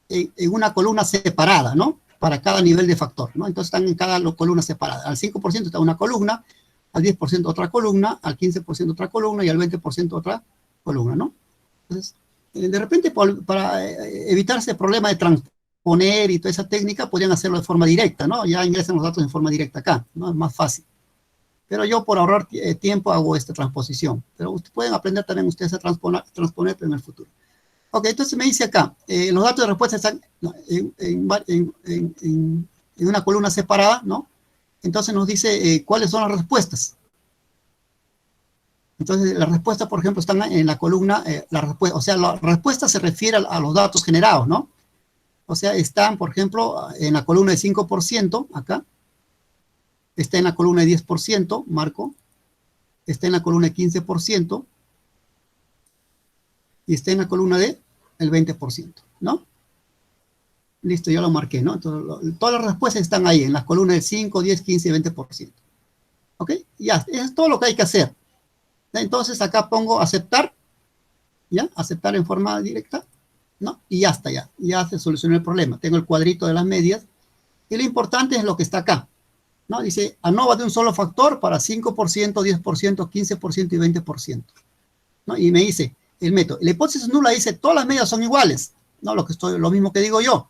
Speaker 1: en una columna separada, ¿no? Para cada nivel de factor, ¿no? Entonces están en cada columna separada. Al 5% está una columna, al 10% otra columna, al 15% otra columna y al 20% otra columna, ¿no? Entonces, de repente, para evitar ese problema de transponer y toda esa técnica, podrían hacerlo de forma directa, ¿no? Ya ingresan los datos en forma directa acá, ¿no? Es más fácil. Pero yo, por ahorrar tiempo, hago esta transposición. Pero pueden aprender también ustedes a transponer en el futuro. Ok, entonces me dice acá, los datos de respuesta están en una columna separada, ¿no? Entonces nos dice cuáles son las respuestas. Entonces, las respuestas, por ejemplo, están en la columna, o sea, la respuesta se refiere a los datos generados, ¿no? O sea, están, por ejemplo, en la columna de 5%, acá. Está en la columna de 10%, marco. Está en la columna de 15%. Y está en la columna de el 20%, ¿no? Listo, ya lo marqué, ¿no? Entonces, todas las respuestas están ahí, en las columnas del 5, 10, 15 y 20%. ¿Ok? Ya, es todo lo que hay que hacer. Entonces acá pongo aceptar, ¿ya? Aceptar en forma directa, ¿no? Y ya está, ya se solucionó el problema. Tengo el cuadrito de las medias, y lo importante es lo que está acá, ¿no? Dice, ANOVA de un solo factor para 5%, 10%, 15% y 20%, ¿no? Y me dice, el método, la hipótesis nula dice, todas las medias son iguales, ¿no? Lo mismo que digo yo,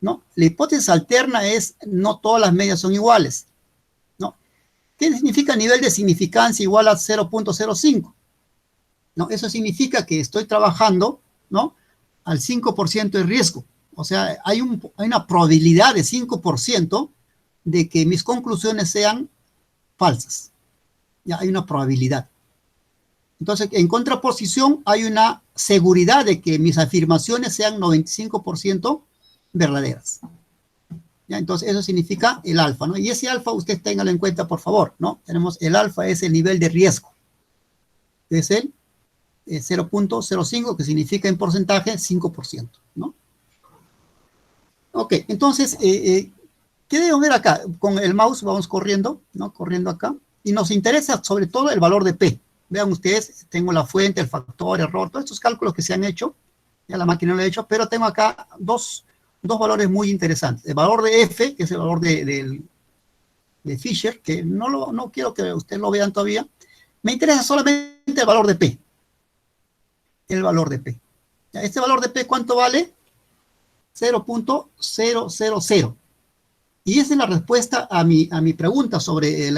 Speaker 1: ¿no? La hipótesis alterna es, no todas las medias son iguales. ¿Qué significa nivel de significancia igual a 0.05? ¿No? Eso significa que estoy trabajando, ¿no? Al 5% de riesgo. O sea, hay una probabilidad de 5% de que mis conclusiones sean falsas. Ya hay una probabilidad. Entonces, en contraposición, hay una seguridad de que mis afirmaciones sean 95% verdaderas. ¿Ya? Entonces, eso significa el alfa, ¿no? Y ese alfa, usted téngalo en cuenta, por favor, ¿no? Tenemos el alfa, es el nivel de riesgo. Es el 0.05, que significa en porcentaje 5%, ¿no? Ok, entonces, ¿qué debemos ver acá? Con el mouse vamos corriendo, ¿no? Corriendo acá. Y nos interesa sobre todo el valor de P. Vean ustedes, tengo la fuente, el factor, error, todos estos cálculos que se han hecho. Ya la máquina lo ha hecho, pero tengo acá dos valores muy interesantes. El valor de F, que es el valor de Fisher, que no quiero que ustedes lo vean todavía. Me interesa solamente el valor de P. El valor de P. Este valor de P, ¿cuánto vale? 0.000. Y esa es la respuesta a mi pregunta sobre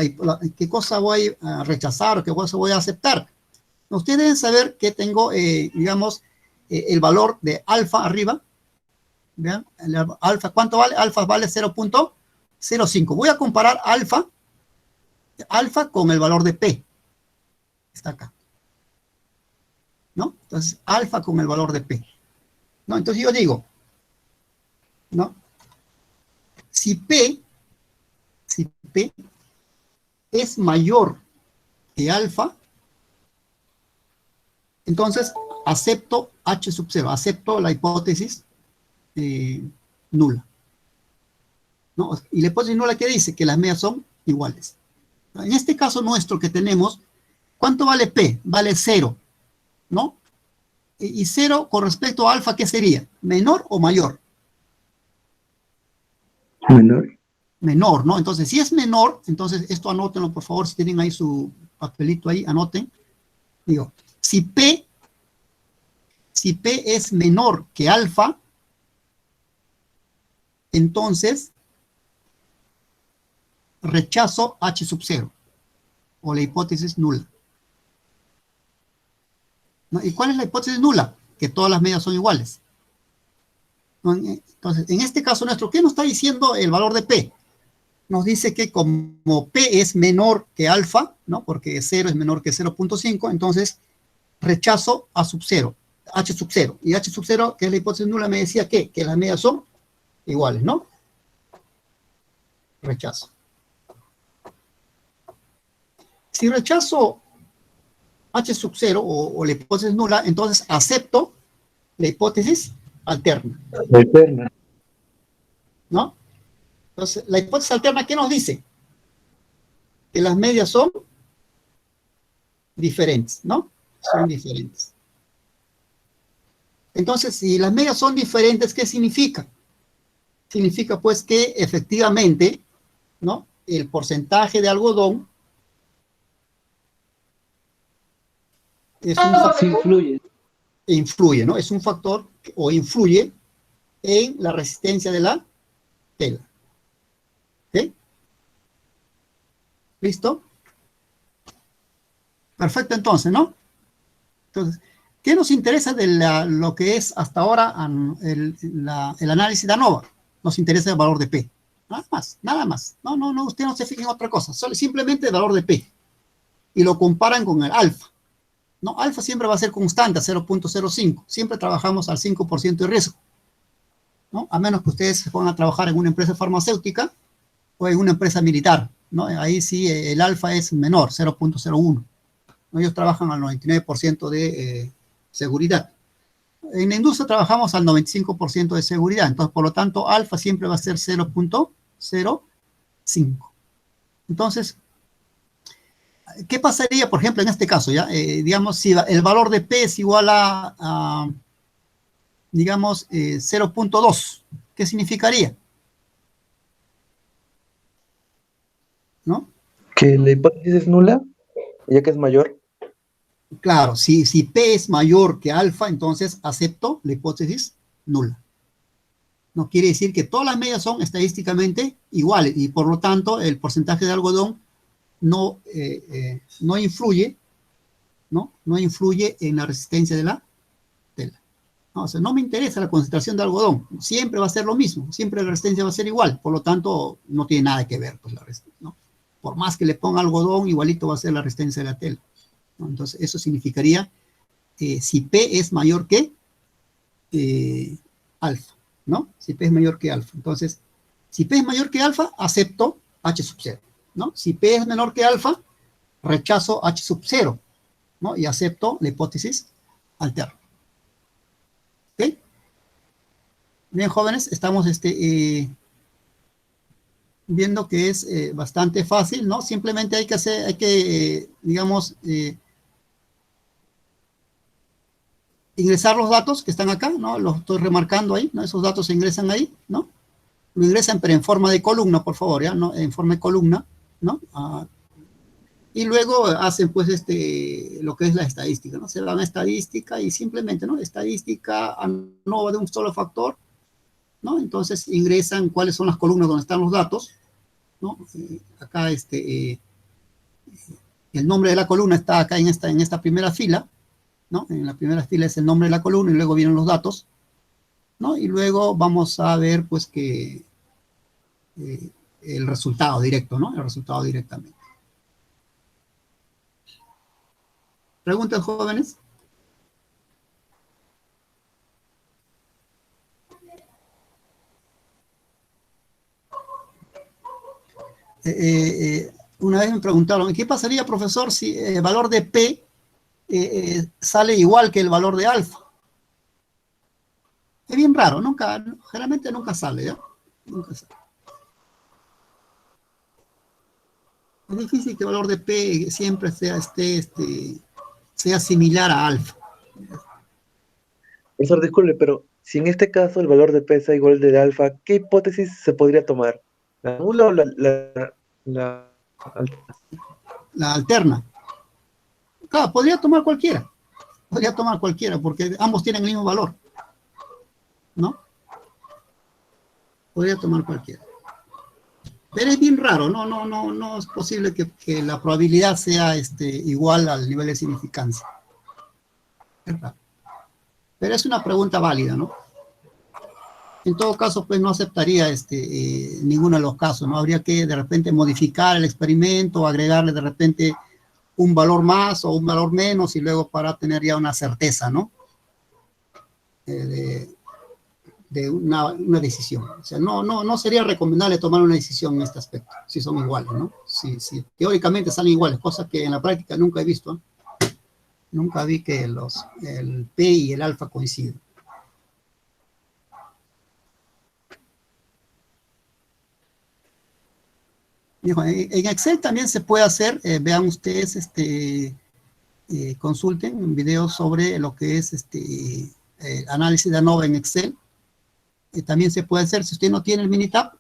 Speaker 1: qué cosa voy a rechazar o qué cosa voy a aceptar. Ustedes deben saber que tengo, digamos, el valor de alfa arriba. Vean, alfa, ¿cuánto vale? Alfa vale 0.05. Voy a comparar alfa con el valor de P. Está acá. ¿No? Entonces, alfa con el valor de P. ¿No? Entonces yo digo, ¿no? Si P es mayor que alfa, entonces acepto H sub 0, acepto la hipótesis nula. ¿No? Y la hipótesis nula, ¿qué dice? Que las medias son iguales. En este caso nuestro que tenemos, ¿cuánto vale P? Vale 0, ¿no? Y 0 con respecto a alfa, ¿qué sería? ¿Menor o mayor?
Speaker 7: Menor.
Speaker 1: Menor, ¿no? Entonces, si es menor, entonces esto anótenlo, por favor, si tienen ahí su papelito ahí, anoten. Digo, si P es menor que alfa, entonces rechazo H sub 0, o la hipótesis nula. ¿No? ¿Y cuál es la hipótesis nula? Que todas las medias son iguales. ¿No? Entonces, en este caso nuestro, ¿qué nos está diciendo el valor de P? Nos dice que como P es menor que alfa, ¿no? Porque 0 es menor que 0.5, entonces rechazo A sub 0, H sub 0. Y H sub 0, que es la hipótesis nula, me decía que las medias son iguales, ¿no? Rechazo. Si rechazo H sub 0 o la hipótesis nula, entonces acepto la hipótesis alterna,
Speaker 7: Alterna.
Speaker 1: ¿no? Entonces, la hipótesis alterna, ¿qué nos dice? Que las medias son diferentes, ¿no? Son diferentes. Entonces, si las medias son diferentes, ¿qué significa? Significa, pues, que efectivamente, ¿no? El porcentaje de algodón es un factor,
Speaker 7: Sí influye.
Speaker 1: influye, ¿no? Es un factor o influye en la resistencia de la tela. ¿Ok? ¿Listo? Perfecto, entonces, ¿no? Entonces, ¿qué nos interesa de lo que es hasta ahora el análisis de ANOVA? Nos interesa el valor de P. Nada más, nada más. No, usted no se fije en otra cosa. Simplemente el valor de P. Y lo comparan con el alfa. No, alfa siempre va a ser constante, 0.05. Siempre trabajamos al 5% de riesgo, ¿no? A menos que ustedes se pongan a trabajar en una empresa farmacéutica o en una empresa militar, ¿no? Ahí sí el alfa es menor, 0.01. ¿No? Ellos trabajan al 99% de seguridad. En la industria trabajamos al 95% de seguridad. Entonces, por lo tanto, alfa siempre va a ser 0.05. Entonces, ¿qué pasaría, por ejemplo, en este caso? ¿Ya? Digamos, si el valor de P es igual a digamos, 0.2. ¿Qué significaría? ¿No?
Speaker 7: Que la hipótesis es nula, ya que es mayor.
Speaker 1: Claro, si P es mayor que alfa, entonces acepto la hipótesis nula. No quiere decir que todas las medias son estadísticamente iguales y por lo tanto el porcentaje de algodón no influye, ¿no? No influye en la resistencia de la tela. No, o sea, no me interesa la concentración de algodón, siempre va a ser lo mismo, siempre la resistencia va a ser igual, por lo tanto no tiene nada que ver, pues, la resistencia, ¿no? Por más que le ponga algodón, igualito va a ser la resistencia de la tela, ¿no? Entonces eso significaría si P es mayor que alfa, ¿no? Si P es mayor que alfa. Entonces, si P es mayor que alfa, acepto H sub 0, ¿no? Si P es menor que alfa, rechazo H sub 0, ¿no? Y acepto la hipótesis alterna. ¿Ok? Bien, jóvenes, estamos viendo que es bastante fácil, ¿no? Simplemente hay que digamos, ingresar los datos que están acá, ¿no? Los estoy remarcando ahí, ¿no? Esos datos se ingresan ahí, ¿no? Lo ingresan, pero en forma de columna, por favor, ¿ya? ¿No? En forma de columna, ¿no? Y luego hacen, pues, lo que es la estadística, ¿no? Se dan a estadística y simplemente, ¿no? Estadística ANOVA de un solo factor, ¿no? Entonces ingresan cuáles son las columnas donde están los datos, ¿no? Acá, el nombre de la columna está acá en esta primera fila, ¿no? En la primera fila es el nombre de la columna y luego vienen los datos, ¿no? Y luego vamos a ver, pues, que el resultado directo, ¿no? El resultado directamente. ¿Preguntas, jóvenes? Una vez me preguntaron, ¿qué pasaría, profesor, si el valor de P sale igual que el valor de alfa? Es bien raro, generalmente nunca sale, ¿ya? Nunca sale. Es difícil que el valor de P siempre sea similar a alfa.
Speaker 7: Profesor, disculpe, pero si en este caso el valor de P es igual al de alfa, ¿qué hipótesis se podría tomar? ¿La nula o la alta?
Speaker 1: La alterna. Claro, podría tomar cualquiera. Podría tomar cualquiera, porque ambos tienen el mismo valor, ¿no? Podría tomar cualquiera. Pero es bien raro, no es posible que la probabilidad sea igual al nivel de significancia. Es raro. Pero es una pregunta válida, ¿no? En todo caso, pues no aceptaría ninguno de los casos, ¿no? Habría que de repente modificar el experimento, agregarle de repente un valor más o un valor menos y luego para tener ya una certeza, ¿no? De una decisión. O sea, no sería recomendable tomar una decisión en este aspecto, si son iguales, ¿no? Si teóricamente salen iguales, cosa que en la práctica nunca he visto, ¿no? Nunca vi que el P y el alfa coinciden. En Excel también se puede hacer, vean ustedes, consulten un video sobre lo que es análisis de ANOVA en Excel. También se puede hacer si usted no tiene el Minitab.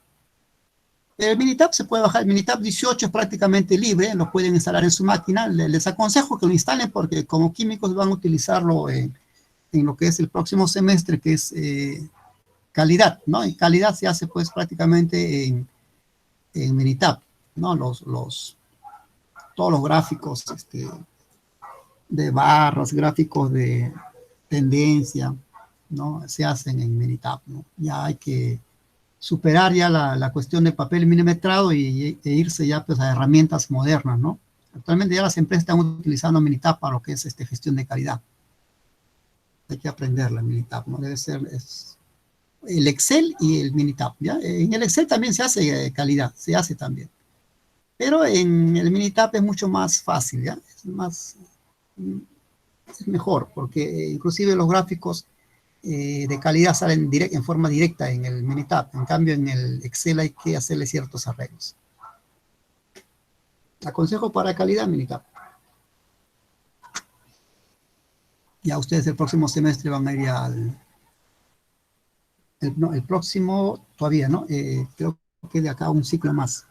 Speaker 1: El Minitab se puede bajar, el Minitab 18 es prácticamente libre, lo pueden instalar en su máquina. Les aconsejo que lo instalen porque como químicos van a utilizarlo en lo que es el próximo semestre, que es calidad, ¿no? Y calidad se hace pues prácticamente en Minitab, ¿no? Todos los gráficos de barras, gráficos de tendencia, ¿no? Se hacen en Minitab, ¿no? Ya hay que superar ya la cuestión del papel milimetrado e irse ya pues a herramientas modernas, ¿no? Actualmente ya las empresas están utilizando Minitab para lo que es gestión de calidad. Hay que aprenderla, Minitab, ¿no? Debe ser el Excel y el Minitab, ¿ya? En el Excel también se hace calidad, se hace también. Pero en el Minitab es mucho más fácil, ¿ya? Es mejor, porque inclusive los gráficos de calidad salen en forma directa en el Minitab. En cambio, en el Excel hay que hacerle ciertos arreglos. Aconsejo para calidad, Minitab. Ya ustedes el próximo semestre van a ir el próximo todavía, ¿no? Creo que de acá un ciclo más.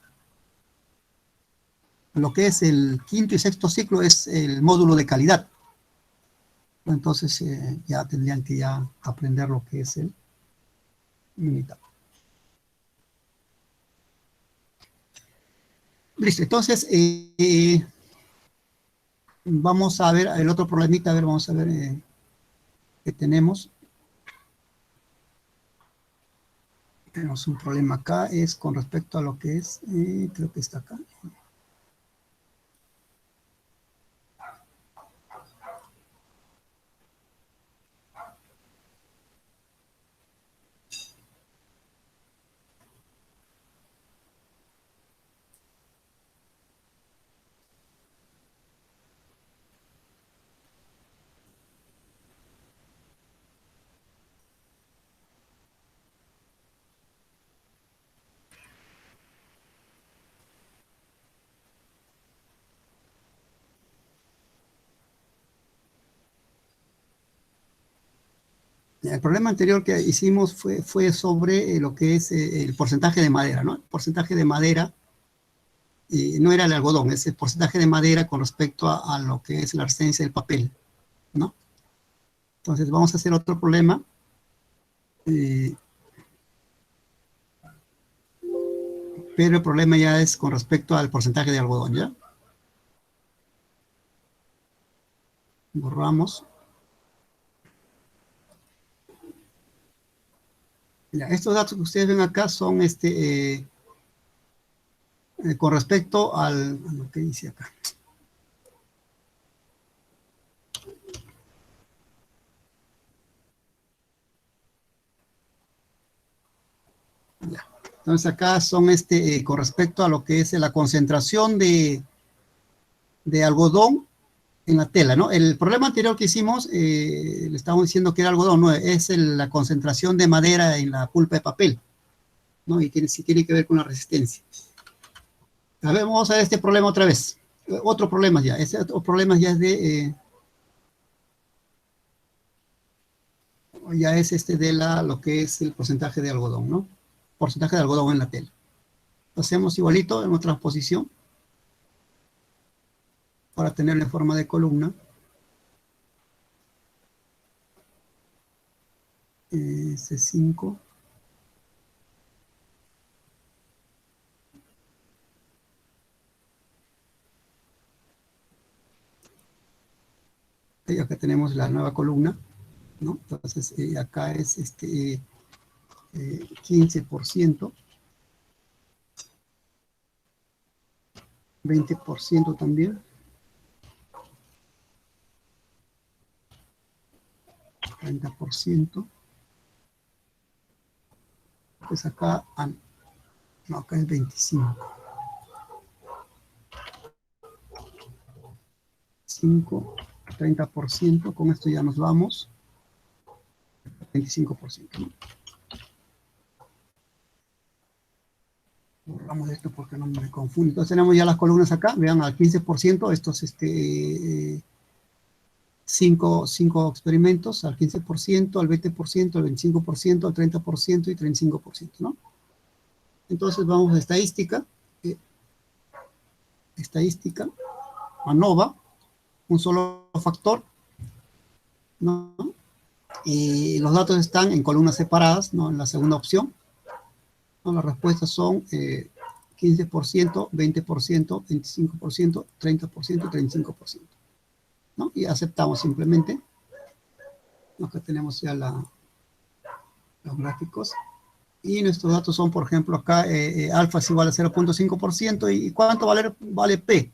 Speaker 1: Lo que es el quinto y sexto ciclo es el módulo de calidad. Entonces ya tendrían que ya aprender lo que es el Minitab. Listo, entonces vamos a ver el otro problemita, a ver, vamos a ver qué tenemos. Tenemos un problema acá, es con respecto a lo que es, creo que está acá. El problema anterior que hicimos fue sobre lo que es el porcentaje de madera, ¿no? El porcentaje de madera no era el algodón, es el porcentaje de madera con respecto a lo que es la resistencia del papel, ¿no? Entonces vamos a hacer otro problema. Pero el problema ya es con respecto al porcentaje de algodón, ¿ya? Borramos. Ya, estos datos que ustedes ven acá son con respecto a lo que dice acá. Ya. Entonces acá son con respecto a lo que es la concentración de algodón en la tela, ¿no? El problema anterior que hicimos, le estábamos diciendo que era algodón, no, es la concentración de madera en la pulpa de papel, ¿no? Y si tiene que ver con la resistencia. A ver, vamos a ver este problema otra vez. Otro problema ya, este otro problema ya es de... ya es de lo que es el porcentaje de algodón, ¿no? Porcentaje de algodón en la tela. Lo hacemos igualito en otra posición para tenerlo en forma de columna. C5. Y acá tenemos la nueva columna, ¿no? Entonces, acá es 15%, 20% también, 30%. Pues acá, no, acá es 25. 5, 30%, con esto ya nos vamos. 25%, ¿no? Borramos esto porque no me confundo. Entonces tenemos ya las columnas acá, vean, al 15%, estos 5 experimentos, al 15%, al 20%, al 25%, al 30% y 35%, ¿no? Entonces vamos a estadística. Estadística, ANOVA, un solo factor, ¿no? Y los datos están en columnas separadas, ¿no? En la segunda opción, ¿no? Las respuestas son 15%, 20%, 25%, 30% y 35%, ¿no? Y aceptamos simplemente. Acá tenemos ya los gráficos. Y nuestros datos son, por ejemplo, acá alfa es igual a 0.5%. ¿Y cuánto vale P?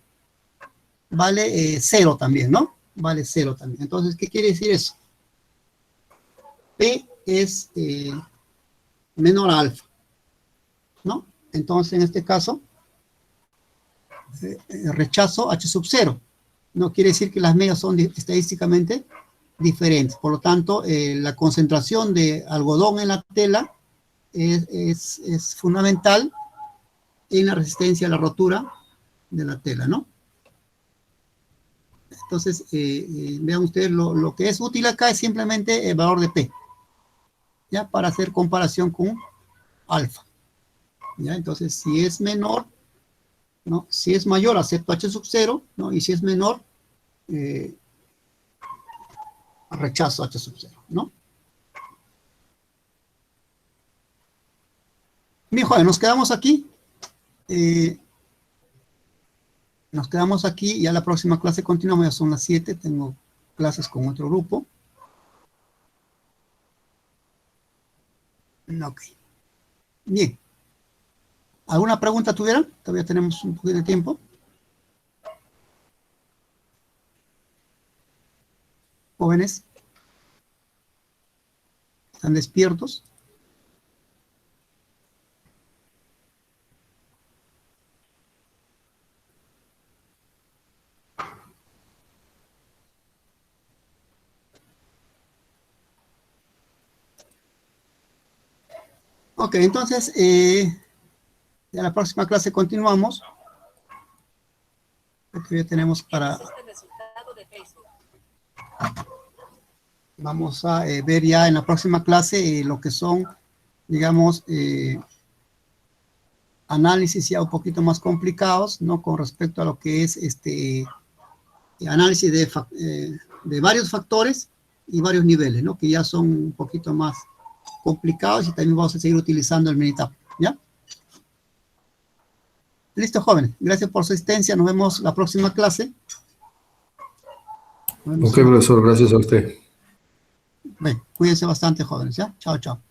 Speaker 1: Vale 0 también, ¿no? Vale 0 también. Entonces, ¿qué quiere decir eso? P es menor a alfa, ¿no? Entonces, en este caso, rechazo H sub 0. No quiere decir que las medias son estadísticamente diferentes. Por lo tanto, la concentración de algodón en la tela es fundamental en la resistencia a la rotura de la tela, ¿no? Entonces, vean ustedes, lo que es útil acá es simplemente el valor de P, ¿ya? Para hacer comparación con alfa, ¿ya? Entonces, si es menor, ¿no? Si es mayor, acepto H sub 0, ¿no? Y si es menor, rechazo H sub 0, ¿no? Bien, joven, nos quedamos aquí. Nos quedamos aquí, ya la próxima clase continuamos, ya son las 7, tengo clases con otro grupo. Ok. Bien. ¿Alguna pregunta tuvieran? Todavía tenemos un poquito de tiempo. Jóvenes. ¿Están despiertos? Ok, entonces, ya la próxima clase continuamos. Porque ya tenemos para... Vamos a ver ya en la próxima clase lo que son, digamos, análisis ya un poquito más complicados, ¿no? Con respecto a lo que es análisis de varios factores y varios niveles, ¿no? Que ya son un poquito más complicados y también vamos a seguir utilizando el Minitab, ¿ya? Listo, jóvenes. Gracias por su asistencia. Nos vemos la próxima clase.
Speaker 5: Ok, profesor. Gracias a usted.
Speaker 1: Bien, cuídense bastante, jóvenes, ¿ya? Chao, chao.